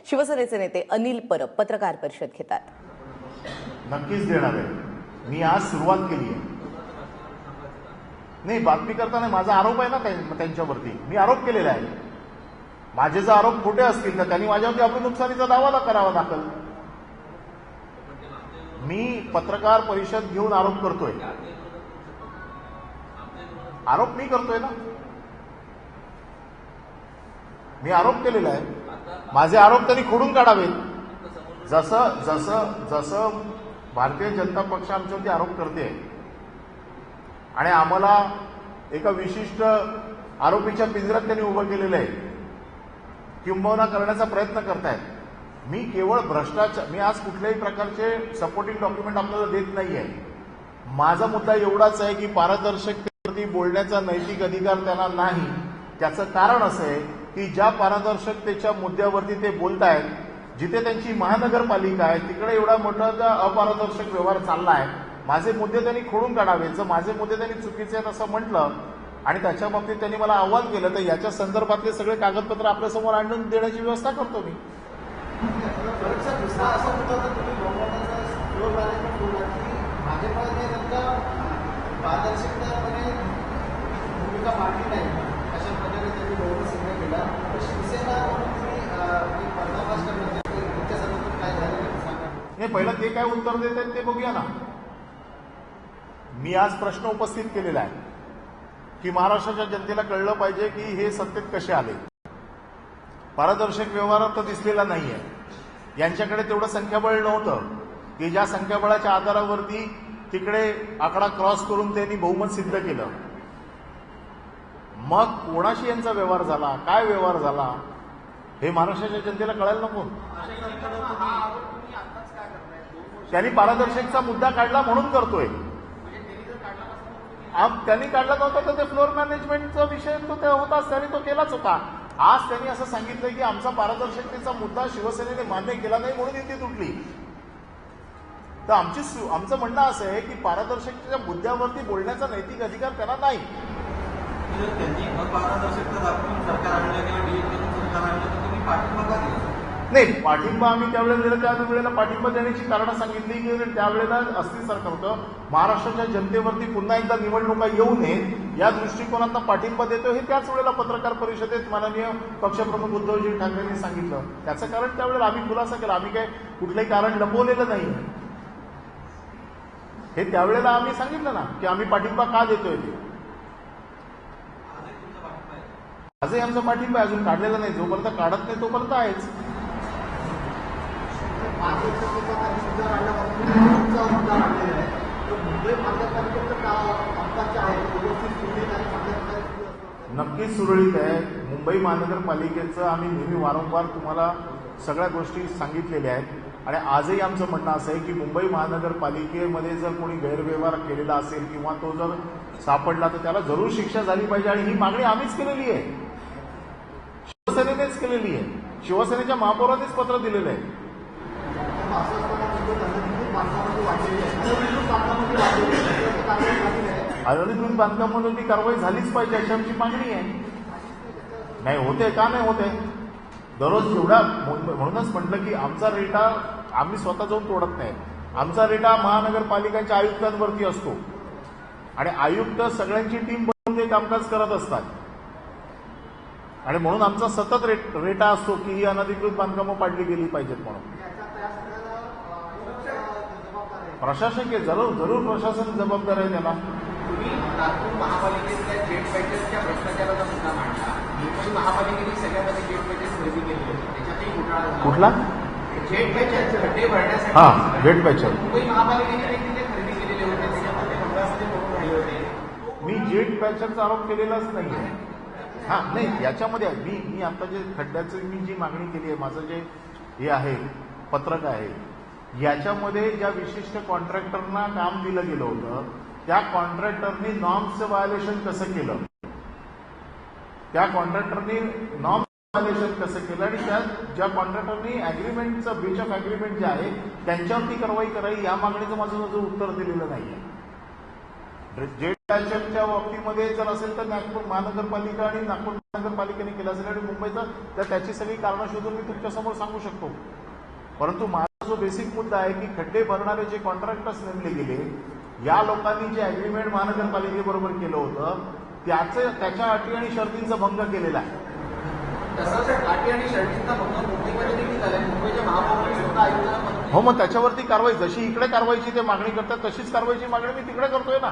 शिवसेनेचे नेते अनिल परब पत्रकार परिषद घेतात. नक्कीच देणार आहे. मी आज सुरुवात केली आहे. नाही, बातमी करताना माझा आरोप आहे ना त्यांच्यावरती. मी आरोप केलेला आहे. माझे जर आरोप खोटे असतील तर त्यांनी माझ्यावरती आपल्या नुकसानीचा दावा करावा दाखल. मी पत्रकार परिषद घेऊन आरोप करतोय. आरोप मी करतोय ना. मी आरोप केलेला आहे. माझे आरोप त्यांनी खोडून काढावेत. जसं जसं जसं भारतीय जनता पक्ष आमच्यावरती आरोप करते आणि आम्हाला एका विशिष्ट आरोपीच्या पिंजऱ्यात त्यांनी उभं केलेलं आहे, किंबहुना करण्याचा प्रयत्न करतायत. मी केवळ भ्रष्टाचार, मी आज कुठल्याही प्रकारचे सपोर्टिंग डॉक्युमेंट आपल्याला देत नाहीये. माझा मुद्दा एवढाच आहे की पारदर्शकतेवरती बोलण्याचा नैतिक अधिकार त्यांना नाही. त्याचं कारण असं आहे की ज्या पारदर्शकतेच्या मुद्द्यावरती ते बोलतायत, जिथे त्यांची महानगरपालिका आहे तिकडे एवढा मोठा अपारदर्शक व्यवहार चालला आहे. माझे मुद्दे त्यांनी खोडून काढावे. जर माझे मुद्दे त्यांनी चुकीचे आहेत असं म्हटलं आणि त्याच्या बाबतीत त्यांनी मला आव्हान केलं तर याच्या संदर्भातले सगळे कागदपत्र आपल्यासमोर आणून देण्याची व्यवस्था करतो मी. नाही, पहिलं ते काय उत्तर देत आहेत ते बघूया ना. मी आज प्रश्न उपस्थित केलेला आहे की महाराष्ट्राच्या जनतेला कळलं पाहिजे की हे सत्तेत कसे आले. पारदर्शक व्यवहार तर दिसलेला नाहीये. यांच्याकडे तेवढं संख्याबळ नव्हतं की ज्या संख्याबळाच्या आधारावरती तिकडे आकडा क्रॉस करून त्यांनी बहुमत सिद्ध केलं. मग कोणाशी यांचा व्यवहार झाला, काय व्यवहार झाला, हे महाराष्ट्राच्या जनतेला कळायला नको. त्यांनी पारदर्शकचा मुद्दा काढला म्हणून करतोय. त्यांनी काढला नव्हता तर ते फ्लोअर मॅनेजमेंटचा विषय तो होताच, त्यांनी तो केलाच होता. आज त्यांनी असं सांगितलंय की आमचा पारदर्शकतेचा मुद्दा शिवसेनेने मान्य केला नाही म्हणून युती तुटली. तर आमचं म्हणणं असं आहे की पारदर्शकतेच्या मुद्द्यावरती बोलण्याचा नैतिक अधिकार त्यांना नाही. नाही, पाठिंबा आम्ही त्यावेळेला दिला. त्यावेळेला पाठिंबा देण्याची कारणं सांगितली की त्यावेळेला अस्थिर सरकार होतं. महाराष्ट्राच्या जनतेवरती पुन्हा एकदा निवडणुका येऊ नयेत या दृष्टिकोनातून पाठिंबा देतो हे त्याच वेळेला पत्रकार परिषदेत माननीय पक्षप्रमुख उद्धवजी ठाकरेंनी सांगितलं. त्याचं कारण त्यावेळेला आम्ही खुलासा केला. आम्ही काय कुठलंही कारण लपवलेलं नाही. हे त्यावेळेला आम्ही सांगितलं ना की आम्ही पाठिंबा का देतोय ते. आजही आमचा पाठिंबा अजून काढलेला नाही. जोपर्यंत काढत नाही तोपर्यंत आहेच. नक्कीच सुरळीत आहे. मुंबई महानगरपालिकेचं आम्ही नेहमी वारंवार तुम्हाला सगळ्या गोष्टी सांगितलेल्या आहेत आणि आजही आमचं म्हणणं असं आहे की मुंबई महानगरपालिकेमध्ये जर कोणी गैरव्यवहार केलेला असेल किंवा तो जर सापडला तर त्याला जरूर शिक्षा झाली पाहिजे. आणि ही मागणी आम्हीच केलेली आहे, शिवसेनेनेच केलेली आहे. शिवसेनेच्या महापौरांनीच पत्र दिलेलं आहे. अनधिकृत बांधकामांवरती कारवाई झालीच पाहिजे अशी आमची मागणी आहे. नाही होते का नाही होते दररोज एवढा. म्हणूनच म्हटलं की आमचा रेटा आम्ही स्वतः जाऊन तोडत नाही. आमचा रेटा महानगरपालिकांच्या आयुक्तांवरती असतो आणि आयुक्त सगळ्यांची टीम बनवून ते कामकाज करत असतात आणि म्हणून आमचा सतत रेटा असतो की ही अनधिकृत बांधकामं पाडली गेली पाहिजेत म्हणून. प्रशासन जरूर प्रशासन जबाबदार आहे त्याला. तुम्ही नागपूर महापालिकेतल्या जेट पॅचेसच्या भ्रष्टाचाराचा मुद्दा मांडला. मुंबई महापालिकेने सगळ्यामध्ये जेट पॅचेस खरेदी केली होती, त्याच्यातही घोटाळा झाला. कुठला जेट पॅचेस खड्डे भरण्यासाठी? हा, जेट पॅचर मुंबई महापालिकेने देखील ते खरेदी केलेले होते, त्याच्यामध्ये मंगळामध्ये पडून राहिले होते. मी जेट पॅचरचा आरोप केलेलाच नाहीये. हा नाही, याच्यामध्ये मी आता जे खड्ड्याचं मी जी मागणी केली आहे, माझं जे हे आहे पत्रक आहे, याच्यामध्ये ज्या विशिष्ट कॉन्ट्रॅक्टरना काम दिलं गेलं होतं त्या कॉन्ट्रॅक्टरनी नॉर्म्सचं व्हायोलेशन कसं केलं, त्या कॉन्ट्रॅक्टरनी नॉर्म्स व्हायोलेशन कसं केलं आणि त्या ज्या कॉन्ट्रॅक्टरनी अग्रीमेंटचं ब्रीच ऑफ अग्रीमेंट जे आहे त्यांच्यावरती कारवाई करावी, या मागणीचं माझं उत्तर दिलेलं नाहीये. जेट पॅचच्या बाबतीमध्ये जर असेल तर नागपूर महानगरपालिका आणि नागपूर महानगरपालिकेने केलं असेल आणि मुंबईचं तर त्याची सगळी कारणं शोधून मी तुमच्यासमोर सांगू शकतो. परंतु माझा जो बेसिक मुद्दा आहे की खड्डे भरणारे जे कॉन्ट्रॅक्टर्स नेमले गेले, या लोकांनी जे अग्रीमेंट महानगरपालिकेबरोबर केलं होतं त्याच्या अटी आणि शर्तींचा भंग केलेला आहे. तसंच अटी आणि शर्तींचा भंग मुंबईमध्ये देखील झालाय. मुंबईच्या महापौरांनी स्वतः आयुक्तांना हो, मग त्याच्यावरती कारवाई जशी इकडे कारवाईची ते मागणी करतात तशीच कारवाईची मागणी मी तिकडे करतोय ना.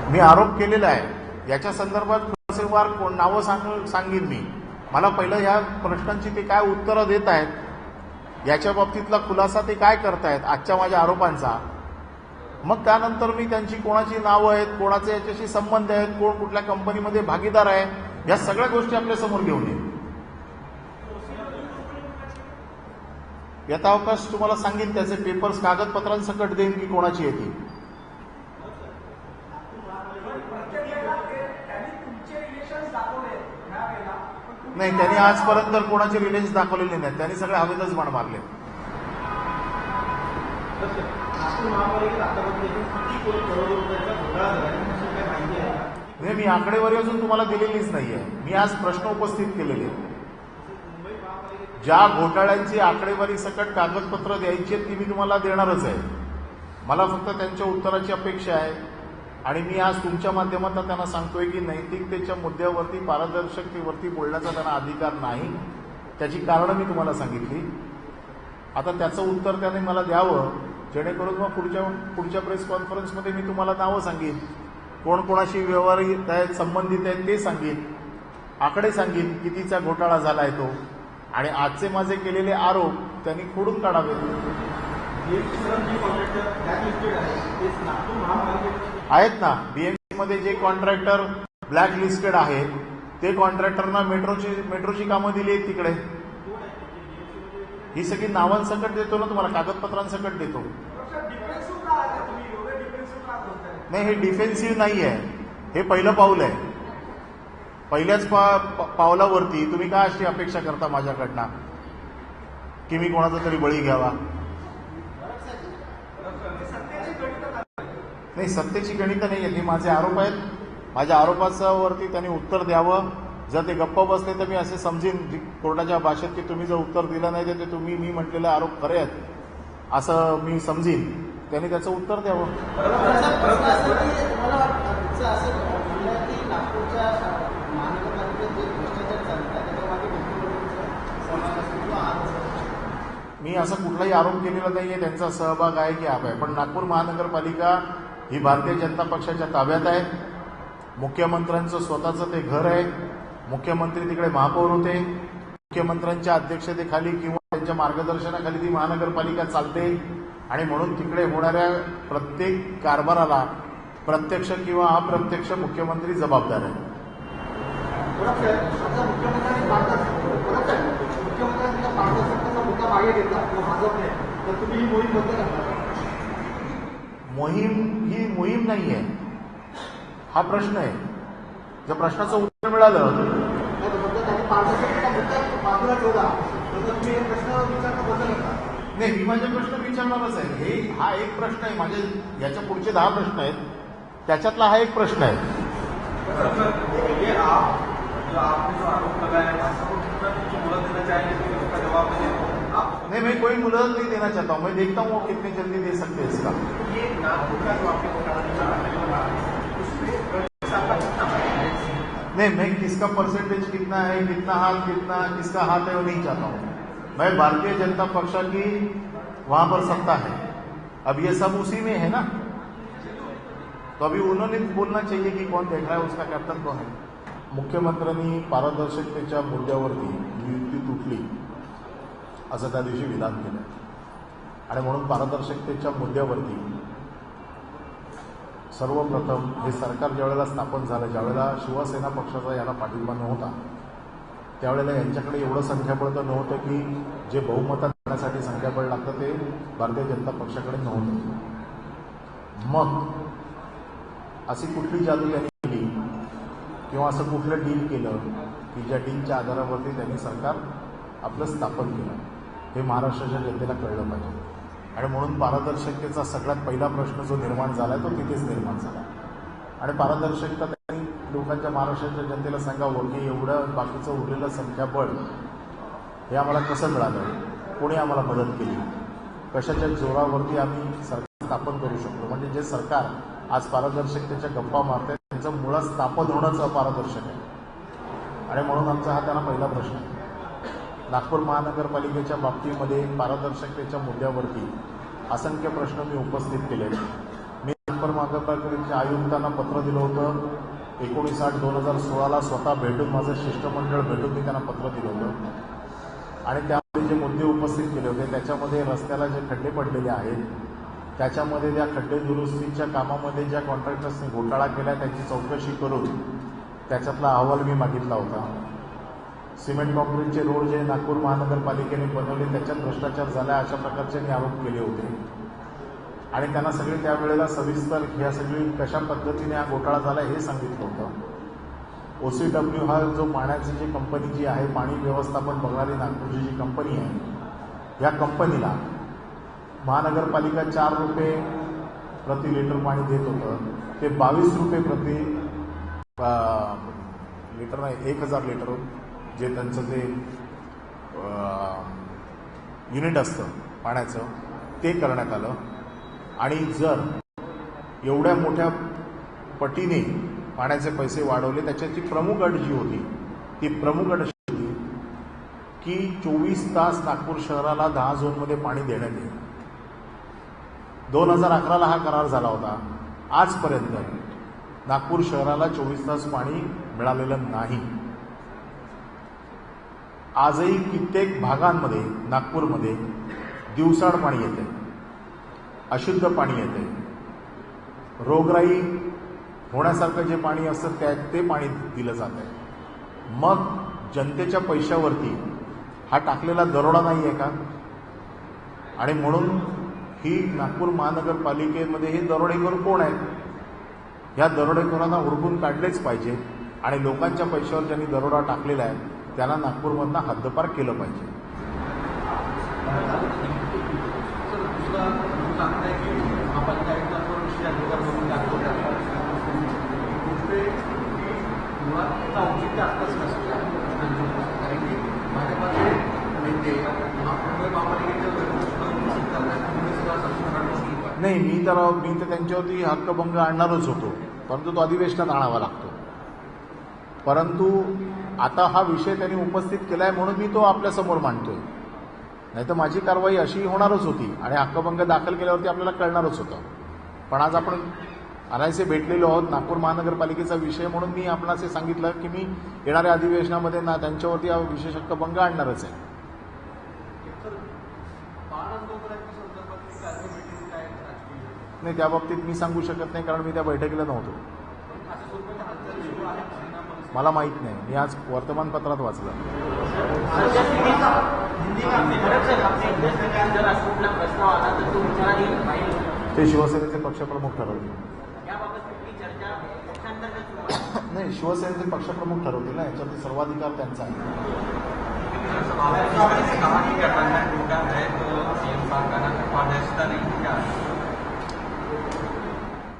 मी आरोप केलेला आहे. याच्या संदर्भात खुलासेवार नावं सांगेन मी. मला पहिलं ह्या प्रश्नांची ते काय उत्तरं देत आहेत याच्या बाबतीतला खुलासा ते काय करतायत आजच्या माझ्या आरोपांचा. मग त्यानंतर मी त्यांची कोणाची नावं आहेत, कोणाचे याच्याशी संबंध आहेत, कोण कुठल्या कंपनीमध्ये भागीदार आहे, या सगळ्या गोष्टी आपल्यासमोर घेऊन येईल. यथावकाश तुम्हाला सांगेन त्याचे पेपर्स कागदपत्रांसकट देईन की कोणाची येते. नाही, त्यांनी आजपर्यंत कोणाचे रिलेशन्स दाखवलेले नाहीत. त्यांनी सगळे हवेतच बाण मारले. मी आकडेवारी अजून तुम्हाला दिलेलीच नाहीये. मी आज प्रश्न उपस्थित केलेले. ज्या घोटाळ्यांची आकडेवारी सकट कागदपत्र द्यायची ती मी तुम्हाला देणारच आहे. मला फक्त त्यांच्या उत्तराची अपेक्षा आहे. आणि मी आज तुमच्या माध्यमातून त्यांना सांगतोय की नैतिकतेच्या मुद्द्यावरती, पारदर्शकतेवरती बोलण्याचा त्यांना अधिकार नाही. त्याची कारणं मी तुम्हाला सांगितली. आता त्याचं उत्तर त्याने मला द्यावं, जेणेकरून मग पुढच्या प्रेस कॉन्फरन्समध्ये मी तुम्हाला नावं सांगेन, कोण कोणाशी व्यवहारिक आहेत, संबंधित आहेत ते सांगेन, आकडे सांगेन कितीचा घोटाळा झाला आहे तो. आणि आजचे माझे केलेले आरोप त्यांनी खोडून काढावे. आहेत ना, बीएमसी मध्ये जे कॉन्ट्रॅक्टर ब्लॅक लिस्टेड आहेत ते कॉन्ट्रॅक्टरना मेट्रोची कामं दिली आहेत तिकडे. ही सगळी नावांसकट देतो ना तुम्हाला, कागदपत्रांसकट देतो. नाही, हे डिफेन्सिव्ह नाही आहे. हे पहिलं पाऊल आहे. पहिल्याच पावलावरती तुम्ही काय अशी अपेक्षा करता माझ्याकडनं की मी कोणाचा तरी बळी घ्यावा? नाही, सत्तेची गणितं नाही आहेत. हे माझे आरोप आहेत. माझ्या आरोपावरती त्यांनी उत्तर द्यावं. जर ते गप्प बसले तर मी असे समजेन कोर्टाच्या भाषेत की तुम्ही जर उत्तर दिलं नाही तर तुम्ही मी म्हटलेले आरोप खरे आहेत असं मी समजीन. त्यांनी त्याचं उत्तर द्यावं. मी असा कुठलाही आरोप केलेला नाहीये. त्यांचा सहभाग आहे की आहे. पण नागपूर महानगरपालिका ही भारतीय जनता पक्षाच्या ताब्यात आहे. मुख्यमंत्र्यांचं स्वतःचं ते घर आहे. मुख्यमंत्री तिकडे महापौर होते. मुख्यमंत्र्यांच्या अध्यक्षतेखाली किंवा त्यांच्या मार्गदर्शनाखाली ती महानगरपालिका चालते. आणि म्हणून तिकडे होणाऱ्या प्रत्येक कारभाराला प्रत्यक्ष किंवा अप्रत्यक्ष मुख्यमंत्री जबाबदार आहे. मोहीम नाही आहे हा प्रश्न आहे. जर प्रश्नाचं उत्तर मिळालं नाही, मी माझे प्रश्न विचारणारच आहे. हा एक प्रश्न आहे. माझे याच्या पुढचे 10 प्रश्न आहेत. त्याच्यातला हा एक प्रश्न आहे. नहीं, मैं कोई मुहलत नहीं देना चाहता हूँ. मैं देखता हूँ वो कितनी जल्दी दे सकते हैं इसका. नहीं, मैं किसका परसेंटेज कितना है, किसका हाथ है वो नहीं चाहता हूँ. मैं भारतीय जनता पक्षा की वहां पर सत्ता है. अब ये सब उसी में है ना, तो अभी उन्होंने बोलना चाहिए कि कौन देख रहा है, उसका कॅप्टन कौन है. मुख्यमंत्र्यांनी पारदर्शकतेच्या मुद्द्यावरती युती तुटली असं त्या दिवशी विधान केलं. आणि म्हणून पारदर्शकतेच्या मुद्द्यावरती सर्वप्रथम हे सरकार ज्यावेळेला स्थापन झालं, ज्यावेळेला शिवसेना पक्षाचा याला पाठिंबा नव्हता, त्यावेळेला यांच्याकडे एवढं संख्याबळ तर नव्हतं की जे बहुमतात करण्यासाठी संख्याबळ लागतं ते भारतीय जनता पक्षाकडे नव्हतं. मग अशी कुठली जादू त्यांनी केली किंवा असं कुठलं डील केलं की ज्या डीलच्या आधारावरती त्यांनी सरकार आपलं स्थापन केलं, हे महाराष्ट्राच्या जनतेला कळलं पाहिजे. आणि म्हणून पारदर्शकतेचा सगळ्यात पहिला प्रश्न जो निर्माण झाला आहे तो तिथेच निर्माण झाला. आणि पारदर्शकता त्यांनी लोकांच्या महाराष्ट्राच्या जनतेला सांगावं की एवढं बाकीचं उरलेलं संख्याबळ हे आम्हाला कसं मिळालं, कोणी आम्हाला मदत केली, कशाच्या जोरावरती आम्ही सरकार स्थापन करू शकतो. म्हणजे जे सरकार आज पारदर्शकतेच्या गप्पा मारते त्यांचं मुळात स्थापन होणंच अपारदर्शक आहे. आणि म्हणून आमचा हा त्यांना पहिला प्रश्न आहे. नागपूर महानगरपालिकेच्या बाबतीमध्ये पारदर्शकतेच्या मुद्द्यावरती असंख्य प्रश्न मी उपस्थित केले. मी नागपूर महानगरपालिकेच्या आयुक्तांना पत्र दिलं होतं 19/8/2016 स्वतः भेटून, माझं शिष्टमंडळ भेटून मी त्यांना पत्र दिलं होतं. आणि त्यामध्ये जे मुद्दे उपस्थित केले होते त्याच्यामध्ये रस्त्याला जे खड्डे पडलेले आहेत त्याच्यामध्ये त्या खड्डे दुरुस्तीच्या कामामध्ये ज्या कॉन्ट्रॅक्टर्सनी घोटाळा केला त्याची चौकशी करून त्याच्यातला अहवाल मी मागितला होता. सिमेंट कॉन्क्रीटचे रोड जे नागपूर महानगरपालिकेने बनवले त्याच्यात भ्रष्टाचार झाला अशा प्रकारचे मी आरोप केले होते. आणि त्यांना सगळे त्यावेळेला सविस्तर ह्या सगळी कशा पद्धतीने हा घोटाळा झाला हे सांगितलं होतं. OCW हा जो पाण्याची जी कंपनी जी आहे, पाणी व्यवस्थापन बघणारी नागपूरची जी कंपनी आहे, या कंपनीला महानगरपालिका 4 रुपये प्रति लिटर पाणी देत होतं, ते 22 रुपये प्रति लिटर नाही, 1000 लिटर जे त्यांचं ते युनिट असतं पाण्याचं ते करण्यात आलं. आणि जर एवढ्या मोठ्या पटीने पाण्याचे पैसे वाढवले त्याच्याची प्रमुख अट जी होती ती प्रमुख अट अशी होती की 24 तास नागपूर शहराला 10 झोनमध्ये पाणी देण्यात येईल. 2011ला हा करार झाला होता. आजपर्यंत नागपूर शहराला 24 तास पाणी मिळालेलं नाही. आजही कित्येक भागांमध्ये नागपूरमध्ये दिवसाड पाणी येते, अशुद्ध पाणी येते, रोगराई होण्यासारखं जे पाणी असतं ते पाणी दिलं जात आहे. मग जनतेच्या पैशावरती हा टाकलेला दरोडा नाही आहे का? आणि म्हणून ही नागपूर महानगरपालिकेमध्ये हे दरोडेखोर कोण आहेत? ह्या दरोडेखोरांना हुडकून काढलेच पाहिजे आणि लोकांच्या पैशावर ज्यांनी दरोडा टाकलेला आहे त्यांना नागपूरमधनं हद्दपार केलं पाहिजे. नाही, मी तर त्यांच्यावरती हक्कभंग आणणारच होतो, परंतु तो अधिवेशनात आणावा लागतो. परंतु आता हा विषय त्यांनी उपस्थित केला आहे म्हणून मी तो आपल्यासमोर मांडतोय. नाही तर माझी कारवाई अशी होणारच होती आणि हक्कभंग दाखल केल्यावरती आपल्याला कळणारच होतं. पण आज आपण अनायसे भेटलेलो आहोत नागपूर महानगरपालिकेचा विषय म्हणून मी आपणास हे सांगितलं की मी येणाऱ्या अधिवेशनामध्ये त्यांच्यावरती हा विशेष हक्कभंग आणणारच आहे. नाही, त्या बाबतीत मी सांगू शकत नाही कारण मी त्या बैठकीला नव्हतो. मला माहीत नाही, मी आज वर्तमानपत्रात वाचलं. ते शिवसेनेचे पक्षप्रमुख ठरवतील. नाही, शिवसेनेचे पक्षप्रमुख ठरवतील ना, याच्यावरती सर्वाधिकार त्यांचा आहे.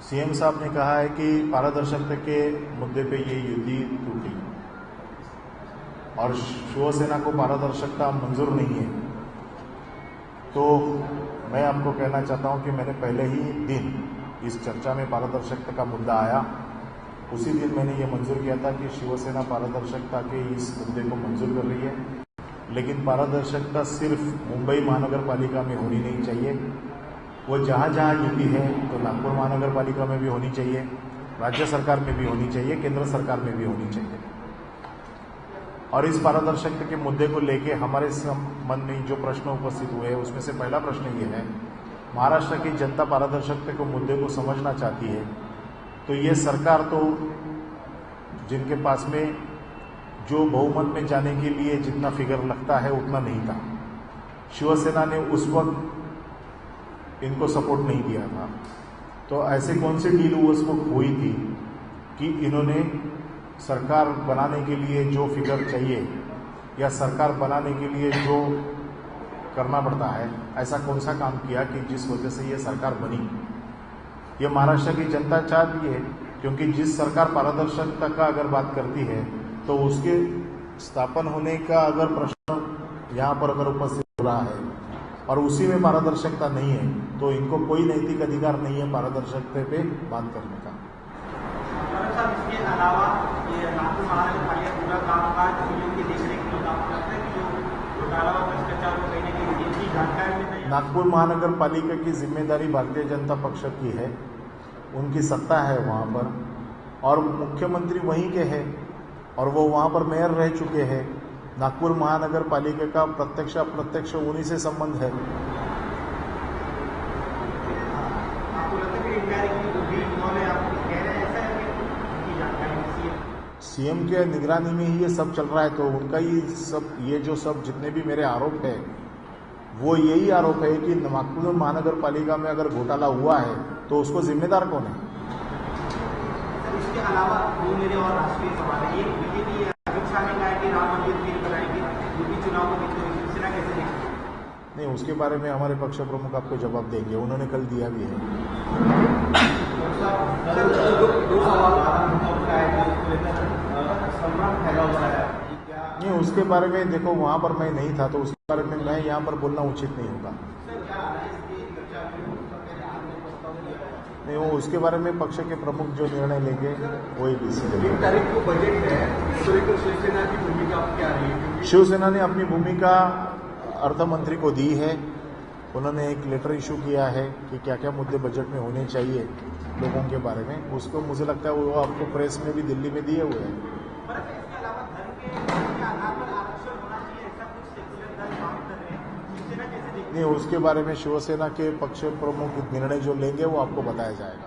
सीएम साहब ने कहा है कि पारदर्शिता के मुद्दे पे ये युति टूटी और शिवसेना को पारदर्शिता मंजूर नहीं है. तो मैं आपको कहना चाहता हूं कि मैंने पहले ही दिन इस चर्चा में पारदर्शिता का मुद्दा आया, उसी दिन मैंने ये मंजूर किया था कि शिवसेना पारदर्शिता के इस मुद्दे को मंजूर कर रही है. लेकिन पारदर्शिता सिर्फ मुंबई महानगर पालिका में होनी नहीं चाहिए, वो जहाँ जहाँ युति है तो नागपुर महानगर पालिका में भी होनी चाहिए, राज्य सरकार में भी होनी चाहिए, केंद्र सरकार में भी होनी चाहिए. और इस पारदर्शिता के मुद्दे को लेके हमारे मन में जो प्रश्न उपस्थित हुए उसमें से पहला प्रश्न ये है, महाराष्ट्र की जनता पारदर्शिता के मुद्दे को समझना चाहती है तो ये सरकार तो जिनके पास में जो बहुमत में जाने के लिए जितना फिगर लगता है उतना नहीं था. शिवसेना ने उस वक्त इनको सपोर्ट नहीं दिया था. तो ऐसे कौन सी डील उस वक्त हुई थी कि इन्होंने सरकार बनाने के लिए जो फिगर चाहिए या सरकार बनाने के लिए जो करना पड़ता है। ऐसा कौन सा काम किया कि जिस वजह से ये सरकार बनी? ये महाराष्ट्र की जनता चाहती है, क्योंकि जिस सरकार पारदर्शिता का अगर बात करती है तो उसके स्थापन होने का अगर प्रश्न यहाँ पर अगर उपस्थित हो रहा है और उसी में पारदर्शिता नहीं है तो इनको कोई नैतिक अधिकार नहीं है पारदर्शिता पे बात करने का। सर, इसके अलावा ये नागपुर महानगर पालिका पूरा कामकाज सीएम की देखरेख में काम करता है कि जो घोटाला और भ्रष्टाचार को कहीं ना कहीं इनकी जानकारी में नहीं। नागपुर महानगर पालिका की जिम्मेदारी भारतीय जनता पक्ष की है, उनकी सत्ता है वहाँ पर और मुख्यमंत्री वहीं के हैं और वो वहाँ पर मेयर रह चुके हैं। नागपुर महानगर पालिका का प्रत्यक्ष अप्रत्यक्ष उन्हीं से संबंध है। आपको लगता है कि इंडायरेक्टली जो भी इन्होंने आपको कह रहे हैं ऐसा है कि उनकी जानकारी सीएम के निगरानी में ही ये सब चल रहा है, तो उनका ये जो सब जितने भी मेरे आरोप है वो यही आरोप है कि नागपुर महानगर पालिका में अगर घोटाला हुआ है तो उसको जिम्मेदार कौन है? इसके अलावा दो मेरे और राष्ट्रीय सवाल है। एक बीजेपी अमित शाह ने कहा है कि राम मंदिर बिल बनाएगी, यूपी चुनाव को देखते हुए शिवसेना कैसे देखती है? नहीं, उसके बारे में हमारे पक्ष प्रमुख आपको जवाब देंगे, उन्होंने कल दिया भी है। नहीं, उसके बारे में देखो वहाँ पर मैं नहीं था तो उसके बारे में मैं यहाँ पर बोलना उचित नहीं होगा। नहीं, वो उसके बारे में पक्ष के प्रमुख जो निर्णय लेंगे वही डिसीजन। 1 तारीख को बजट है, तो लेकर शिवसेना की भूमिका क्या रही? शिवसेना ने अपनी भूमिका अर्थ मंत्री को दी है। उन्होंने एक लेटर इशू किया है कि क्या क्या मुद्दे बजट में होने चाहिए लोगों के बारे में, उसको मुझे लगता है वो आपको प्रेस में भी दिल्ली में दिए हुए हैं। नहीं, उसके बारे में शिवसेना के पक्ष प्रमुख निर्णय जो लेंगे वो आपको बताया जाएगा।